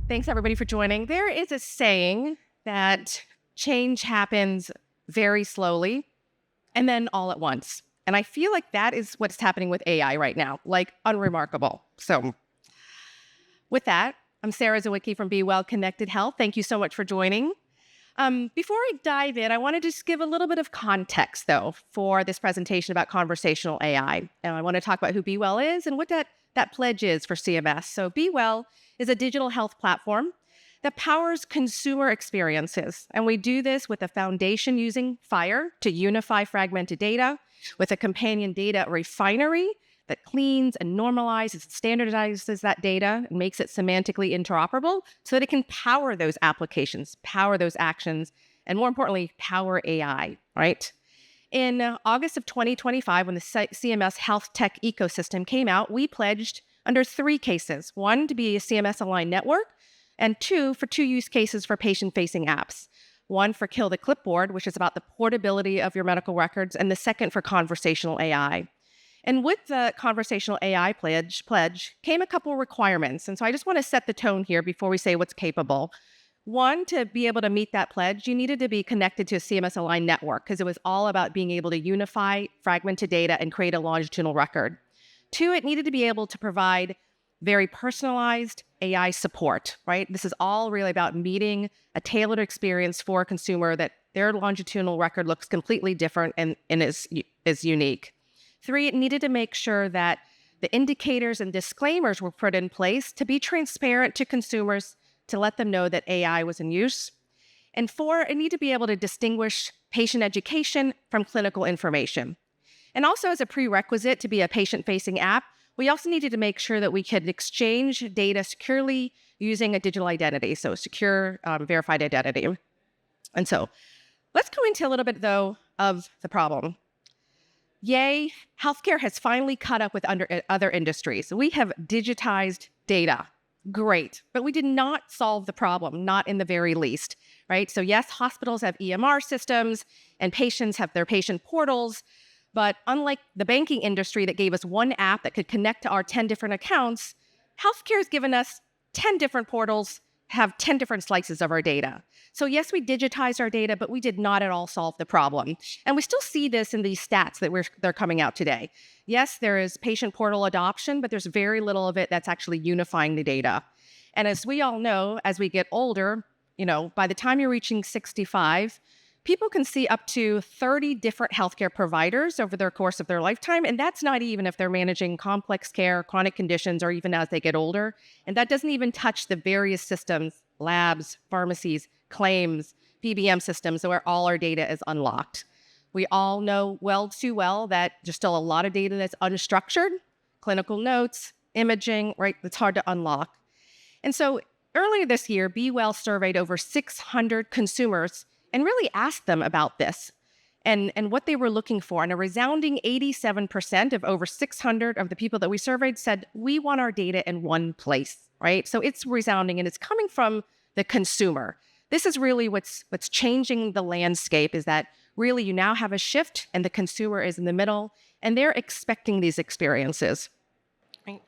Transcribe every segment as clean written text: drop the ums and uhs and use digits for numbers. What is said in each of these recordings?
Thanks, everybody, for joining. There is a saying that change happens very slowly and then all at once. And I feel like that is what's happening with AI right now, like unremarkable. So with that, I'm Sara Zywicki from b.well Connected Health. Thank you so much for joining. Before I dive in, I want to just give a little bit of context, though, for this presentation about conversational AI. And I want to talk about who b.well is and what that pledge is for CMS. So b.well is a digital health platform that powers consumer experiences. And we do this with a foundation using FHIR to unify fragmented data, with a companion data refinery that cleans and normalizes and standardizes that data and makes it semantically interoperable so that it can power those applications, power those actions, and more importantly, power AI, right? In August of 2025, when the CMS health tech ecosystem came out, we pledged under 3 cases. 1, to be a CMS-aligned network, and 2, for 2 use cases for patient-facing apps. 1 for Kill the Clipboard, which is about the portability of your medical records, and the 2nd for conversational AI. And with the conversational AI pledge came a couple requirements. And so I just want to set the tone here before we say what's capable. 1, to be able to meet that pledge, you needed to be connected to a CMS-aligned network because it was all about being able to unify fragmented data and create a longitudinal record. 2, it needed to be able to provide very personalized AI support, right? This is all really about meeting a tailored experience for a consumer that their longitudinal record looks completely different and is unique. 3, it needed to make sure that the indicators and disclaimers were put in place to be transparent to consumers to let them know that AI was in use. And 4, it needed to be able to distinguish patient education from clinical information. And also as a prerequisite to be a patient-facing app, we also needed to make sure that we could exchange data securely using a digital identity, so secure, verified identity. And so let's go into a little bit, though, of the problem. Yay, healthcare has finally caught up with other industries. We have digitized data. Great. But we did not solve the problem, not in the very least, right? So yes, hospitals have EMR systems and patients have their patient portals. But unlike the banking industry that gave us 1 app that could connect to our 10 different accounts, healthcare has given us 10 different portals, have 10 different slices of our data. So yes, we digitized our data, but we did not at all solve the problem. And we still see this in these stats that they're coming out today. Yes, there is patient portal adoption, but there's very little of it that's actually unifying the data. And as we all know, as we get older, by the time you're reaching 65, people can see up to 30 different healthcare providers over the course of their lifetime, and that's not even if they're managing complex care, chronic conditions, or even as they get older. And that doesn't even touch the various systems, labs, pharmacies, claims, PBM systems, where all our data is unlocked. We all know too well that there's still a lot of data that's unstructured, clinical notes, imaging, right? It's hard to unlock. And so earlier this year, b.well surveyed over 600 consumers and really asked them about this and what they were looking for. And a resounding 87% of over 600 of the people that we surveyed said, we want our data in one place, right? So it's resounding and it's coming from the consumer. This is really what's changing the landscape, is that really you now have a shift and the consumer is in the middle and they're expecting these experiences. Right?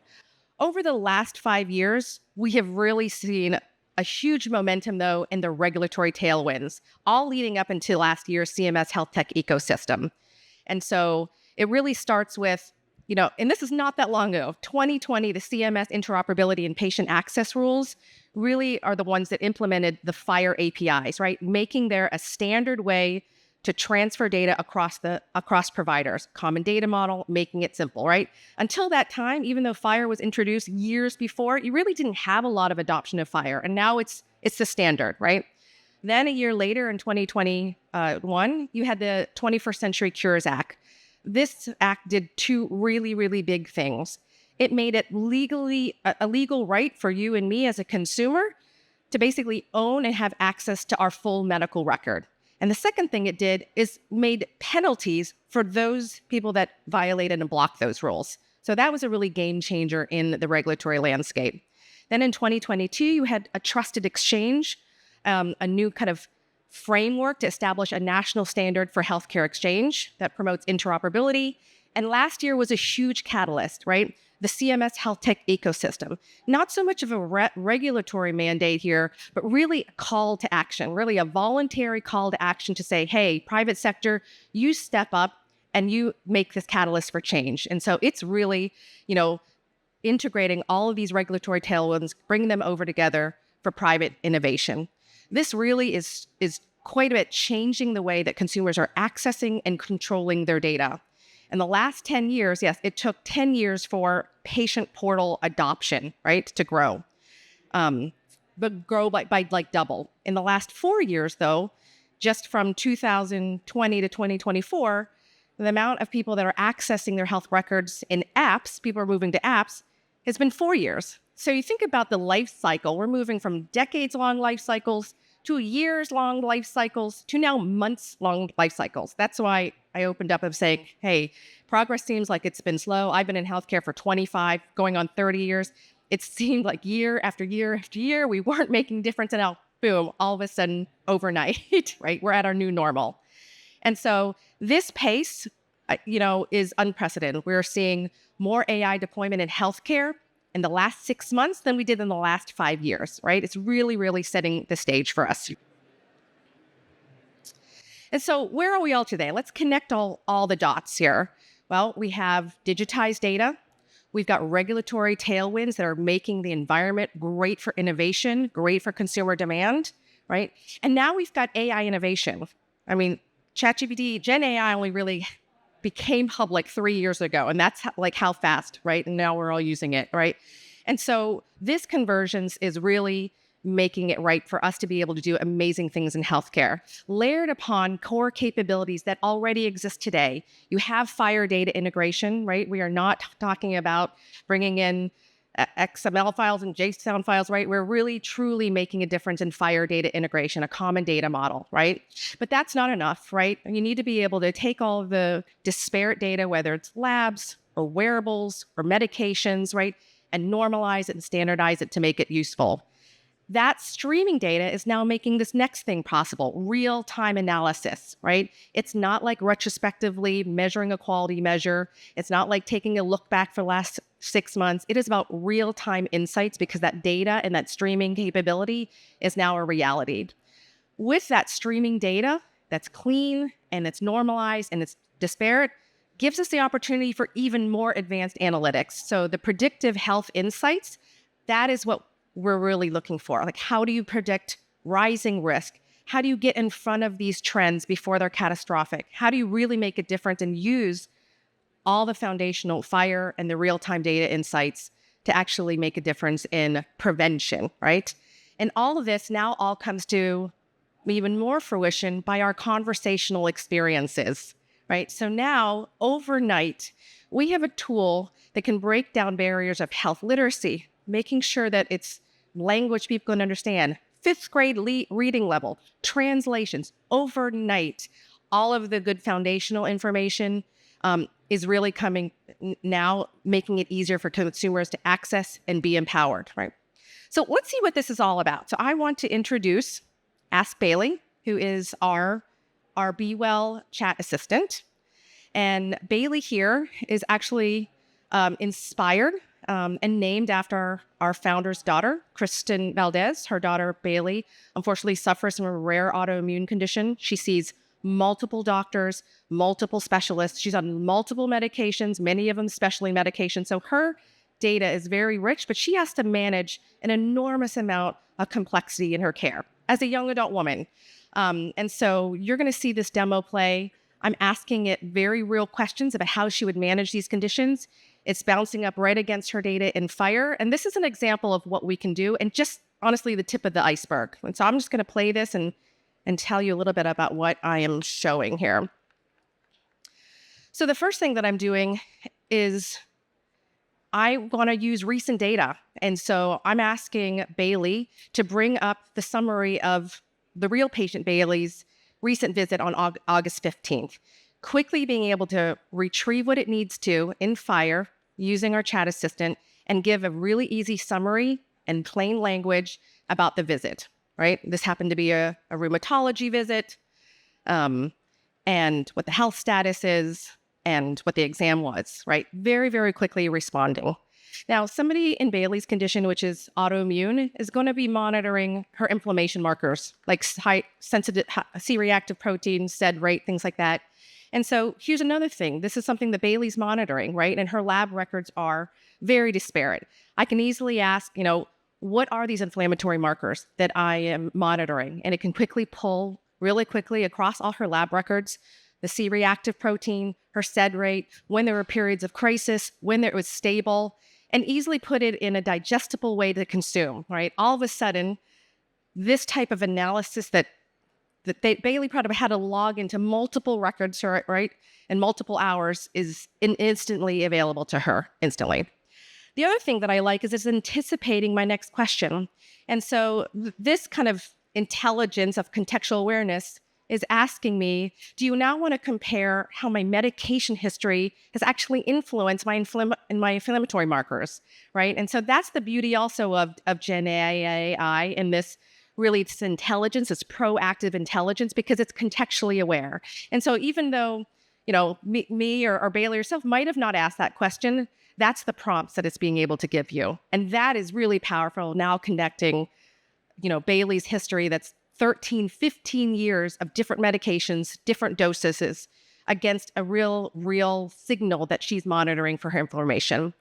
Over the last 5 years, we have really seen a huge momentum, though, in the regulatory tailwinds, all leading up into last year's CMS health tech ecosystem. And so it really starts with, and this is not that long ago, 2020, the CMS interoperability and patient access rules really are the ones that implemented the FHIR APIs, right? Making there a standard way to transfer data across providers, common data model, making it simple, right? Until that time, even though FHIR was introduced years before, you really didn't have a lot of adoption of FHIR, and now it's the standard, right? Then a year later, in 2021, you had the 21st Century Cures Act. This act did 2 really, really big things. It made it legally a legal right for you and me as a consumer to basically own and have access to our full medical record. And the second thing it did is made penalties for those people that violated and blocked those rules. So that was a really game changer in the regulatory landscape. Then in 2022, you had a trusted exchange, a new kind of framework to establish a national standard for healthcare exchange that promotes interoperability And last year was a huge catalyst, right? The CMS health tech ecosystem. Not so much of a regulatory mandate here, but really a call to action, really a voluntary call to action to say, hey, private sector, you step up and you make this catalyst for change. And so it's really, integrating all of these regulatory tailwinds, bringing them over together for private innovation. This really is quite a bit changing the way that consumers are accessing and controlling their data. In the last 10 years, yes, it took 10 years for patient portal adoption, right, to grow, but grow by like double. In the last 4 years, though, just from 2020 to 2024, the amount of people that are accessing their health records in apps, people are moving to apps, has been 4 years. So you think about the life cycle. We're moving from decades-long life cycles to years-long life cycles to now months-long life cycles. That's why I opened up of saying, hey, progress seems like it's been slow. I've been in healthcare for 25, going on 30 years. It seemed like year after year after year, we weren't making difference. And now, boom, all of a sudden, overnight, right? We're at our new normal. And so this pace, is unprecedented. We're seeing more AI deployment in healthcare in the last 6 months than we did in the last 5 years, right? It's really, really setting the stage for us. And so where are we all today? Let's connect all the dots here. Well, we have digitized data. We've got regulatory tailwinds that are making the environment great for innovation, great for consumer demand, right? And now we've got AI innovation. I mean, ChatGPT, Gen AI only really became public 3 years ago, and that's how fast, right? And now we're all using it, right? And so this convergence is really making it right for us to be able to do amazing things in healthcare, layered upon core capabilities that already exist today. You have FHIR data integration, right? We are not talking about bringing in XML files and JSON files, right? We're really truly making a difference in FHIR data integration, a common data model, right? But that's not enough, right? You need to be able to take all of the disparate data, whether it's labs or wearables or medications, right? And normalize it and standardize it to make it useful. That streaming data is now making this next thing possible, real-time analysis, right? It's not like retrospectively measuring a quality measure. It's not like taking a look back for the last 6 months. It is about real-time insights because that data and that streaming capability is now a reality. With that streaming data that's clean and it's normalized and it's disparate, gives us the opportunity for even more advanced analytics. So the predictive health insights, that is what we're really looking for. Like, how do you predict rising risk? How do you get in front of these trends before they're catastrophic? How do you really make a difference and use all the foundational FHIR and the real-time data insights to actually make a difference in prevention, right? And all of this now all comes to even more fruition by our conversational experiences, right? So now, overnight, we have a tool that can break down barriers of health literacy, making sure that it's language people can understand, 5th grade reading level, translations, overnight. All of the good foundational information is really coming now, making it easier for consumers to access and be empowered, right? So let's see what this is all about. So I want to introduce Ask Bailey, who is our b.well chat assistant. And Bailey here is actually inspired and named after our founder's daughter, Kristen Valdez. Her daughter, Bailey, unfortunately suffers from a rare autoimmune condition. She sees multiple doctors, multiple specialists. She's on multiple medications, many of them specialty medications. So her data is very rich, but she has to manage an enormous amount of complexity in her care as a young adult woman. And so you're going to see this demo play. I'm asking it very real questions about how she would manage these conditions. It's bouncing up right against her data in FHIR. And this is an example of what we can do and just honestly the tip of the iceberg. And so I'm just going to play this and tell you a little bit about what I am showing here. So the first thing that I'm doing is I want to use recent data. And so I'm asking Bailey to bring up the summary of the real patient Bailey's recent visit on August 15th. Quickly being able to retrieve what it needs to in FHIR using our chat assistant and give a really easy summary and plain language about the visit, right? This happened to be a rheumatology visit and what the health status is, and what the exam was, right? Very, very quickly responding. Now, somebody in Bailey's condition, which is autoimmune, is going to be monitoring her inflammation markers, like high sensitive C-reactive protein, SED rate, things like that. And so here's another thing. This is something that Bailey's monitoring, right? And her lab records are very disparate. I can easily ask, what are these inflammatory markers that I am monitoring? And it can quickly pull really quickly across all her lab records, the C-reactive protein, her SED rate, when there were periods of crisis, when it was stable, and easily put it in a digestible way to consume, right? All of a sudden, this type of analysis that Bailey probably had to log into multiple records, right, and multiple hours is instantly available to her instantly. The other thing that I like is it's anticipating my next question. And so this kind of intelligence of contextual awareness is asking me, do you now want to compare how my medication history has actually influenced my inflammatory markers, right? And so that's the beauty also of Gen AI in this. Really, it's intelligence, it's proactive intelligence because it's contextually aware. And so even though, me or Bailey herself might have not asked that question, that's the prompts that it's being able to give you. And that is really powerful now connecting, Bailey's history that's 13, 15 years of different medications, different doses against a real signal that she's monitoring for her inflammation.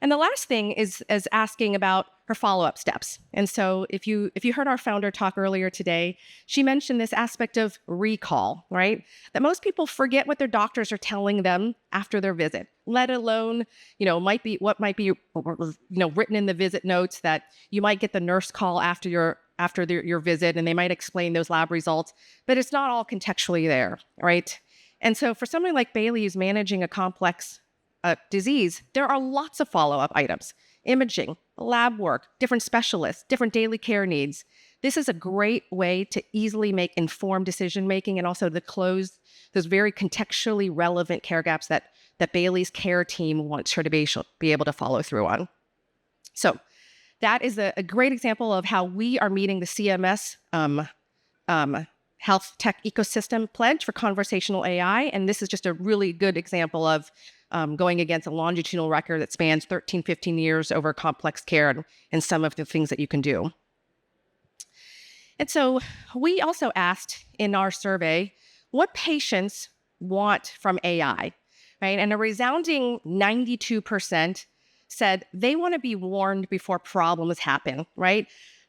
And the last thing is asking about her follow-up steps. And so if you heard our founder talk earlier today, she mentioned this aspect of recall, right? That most people forget what their doctors are telling them after their visit, let alone, might be written in the visit notes that you might get the nurse call after your visit, and they might explain those lab results, but it's not all contextually there, right? And so for somebody like Bailey who's managing a complex disease, there are lots of follow-up items, imaging, lab work, different specialists, different daily care needs. This is a great way to easily make informed decision-making and also to close those very contextually relevant care gaps that Bailey's care team wants her to be able to follow through on. So that is a great example of how we are meeting the CMS Health Tech Ecosystem Pledge for conversational AI. And this is just a really good example of going against a longitudinal record that spans 13, 15 years over complex care and some of the things that you can do. And so we also asked in our survey what patients want from AI, right? And a resounding 92% said they want to be warned before problems happen, right?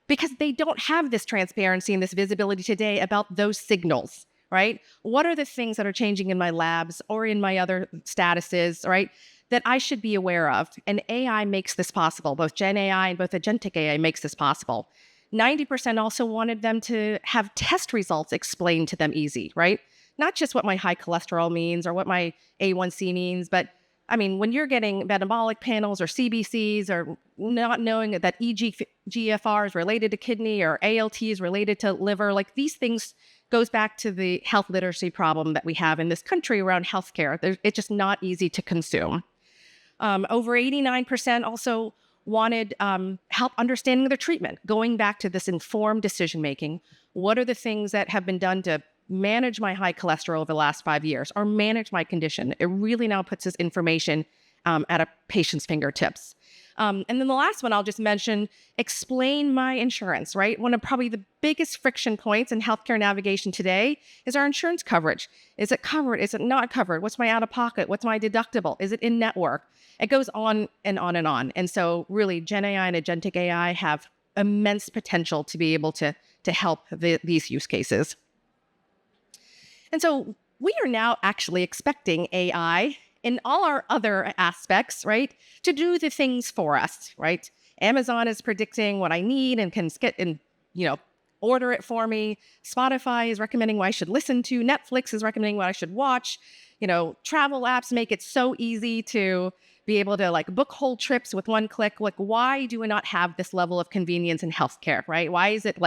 Because they don't have this transparency and this visibility today about those signals, right? What are the things that are changing in my labs or in my other statuses, right, that I should be aware of? And AI makes this possible. Both Gen AI and both Agentic AI makes this possible. 90% also wanted them to have test results explained to them easy, right? Not just what my high cholesterol means or what my A1C means, but I mean, when you're getting metabolic panels or CBCs or not knowing that EGFR is related to kidney or ALT is related to liver, like these things goes back to the health literacy problem that we have in this country around healthcare. It's just not easy to consume. Over 89% also wanted help understanding their treatment, going back to this informed decision-making. What are the things that have been done to manage my high cholesterol over the last 5 years or manage my condition? It really now puts this information at a patient's fingertips. And then the last one I'll just mention, explain my insurance, right? One of probably the biggest friction points in healthcare navigation today is our insurance coverage. Is it covered? Is it not covered? What's my out-of-pocket? What's my deductible? Is it in network? It goes on and on and on. And so really Gen AI and Agentic AI have immense potential to be able to help these use cases. And so we are now actually expecting AI in all our other aspects, right, to do the things for us, right? Amazon is predicting what I need and can get and, order it for me. Spotify is recommending what I should listen to. Netflix is recommending what I should watch. Travel apps make it so easy to be able to book whole trips with one click. Why do we not have this level of convenience in healthcare, right? Why is it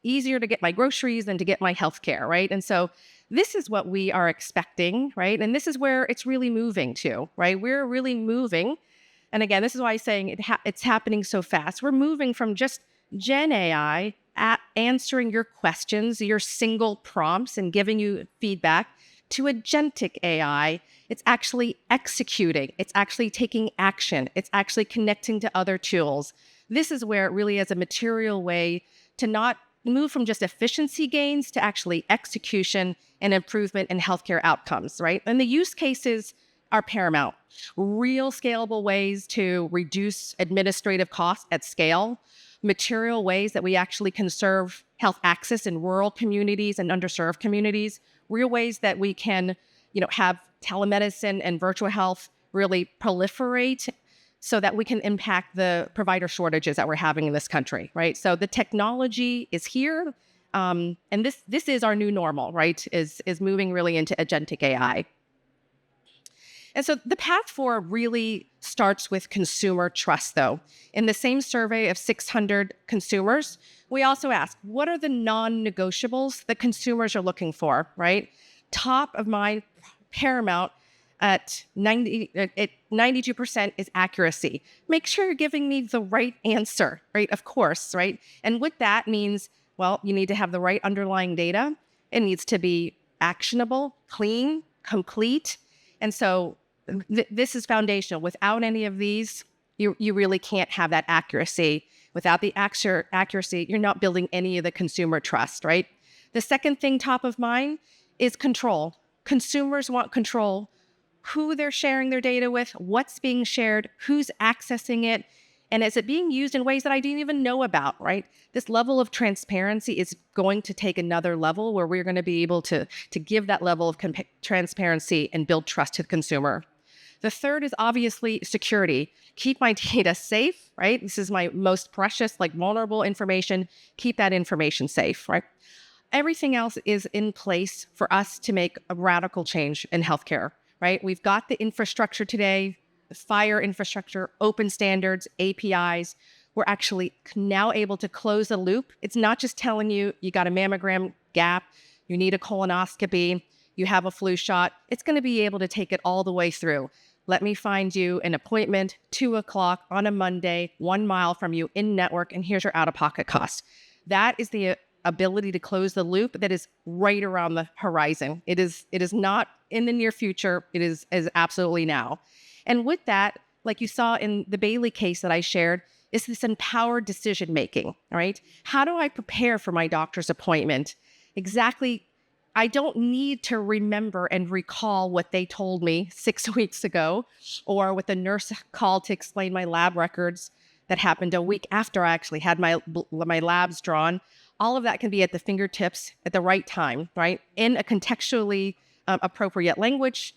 easier to get my groceries than to get my healthcare, right? And so this is what we are expecting, right? And this is where it's really moving to, right? We're really moving. And again, this is why I'm saying it's happening so fast. We're moving from just Gen AI at answering your questions, your single prompts and giving you feedback to agentic AI, it's actually executing, it's actually taking action, it's actually connecting to other tools. This is where it really is a material way to not move from just efficiency gains to actually execution and improvement in healthcare outcomes, right? And the use cases are paramount. Real scalable ways to reduce administrative costs at scale, material ways that we actually conserve health access in rural communities and underserved communities, real ways that we can, have telemedicine and virtual health really proliferate so that we can impact the provider shortages that we're having in this country, right? So the technology is here, and this is our new normal, right? Is moving really into agentic AI. And so the path forward really starts with consumer trust, though. In the same survey of 600 consumers, we also asked, what are the non-negotiables that consumers are looking for, right? Top of mind, paramount at 92% is accuracy. Make sure you're giving me the right answer, right? Of course, right? And what that means, well, you need to have the right underlying data. It needs to be actionable, clean, complete. And so this is foundational. Without any of these, you really can't have that accuracy. Without the accuracy, you're not building any of the consumer trust, right? The second thing top of mind is control. Consumers want control. Who they're sharing their data with, what's being shared, who's accessing it, and is it being used in ways that I didn't even know about, right? This level of transparency is going to take another level where we're going to be able to give that level of transparency and build trust to the consumer. The third is obviously security. Keep my data safe, right? This is my most precious, vulnerable information. Keep that information safe, right? Everything else is in place for us to make a radical change in healthcare, right? We've got the infrastructure today, the FHIR infrastructure, open standards, APIs. We're actually now able to close the loop. It's not just telling you got a mammogram gap, you need a colonoscopy, you have a flu shot. It's going to be able to take it all the way through. Let me find you an appointment, 2:00 on a Monday, 1 mile from you in network, and here's your out-of-pocket cost. That is the ability to close the loop that is right around the horizon. It is not in the near future. It is absolutely now. And with that, like you saw in the Bailey case that I shared, is this empowered decision making, right? How do I prepare for my doctor's appointment? Exactly. I don't need to remember and recall what they told me 6 weeks ago, or what the nurse called to explain my lab records that happened a week after I actually had my labs drawn. All of that can be at the fingertips at the right time, right? In a contextually appropriate language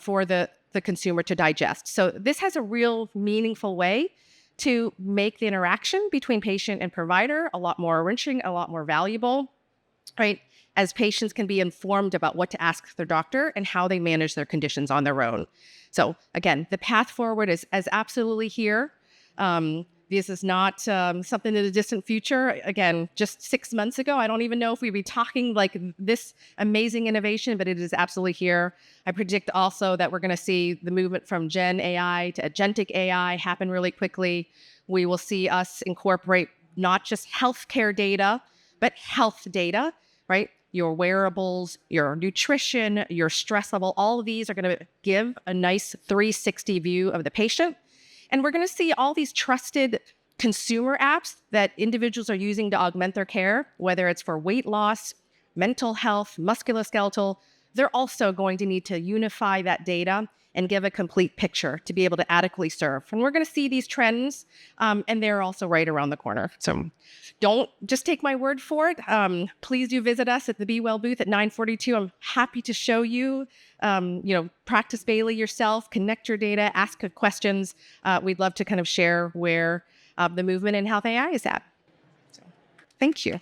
for the consumer to digest. So this has a real meaningful way to make the interaction between patient and provider a lot more enriching, a lot more valuable, right? As patients can be informed about what to ask their doctor and how they manage their conditions on their own. So again, the path forward is absolutely here. This is not something in the distant future. Again, just 6 months ago, I don't even know if we'd be talking like this amazing innovation, but it is absolutely here. I predict also that we're going to see the movement from Gen AI to agentic AI happen really quickly. We will see us incorporate not just healthcare data, but health data, right? Your wearables, your nutrition, your stress level, all of these are going to give a nice 360 view of the patient. And we're going to see all these trusted consumer apps that individuals are using to augment their care, whether it's for weight loss, mental health, musculoskeletal. They're also going to need to unify that data and give a complete picture to be able to adequately serve. And we're going to see these trends, and they're also right around the corner. So don't just take my word for it. Please do visit us at the b.well booth at 942. I'm happy to show you, practice Bailey yourself, connect your data, ask questions. We'd love to kind of share where the movement in health AI is at. So, thank you.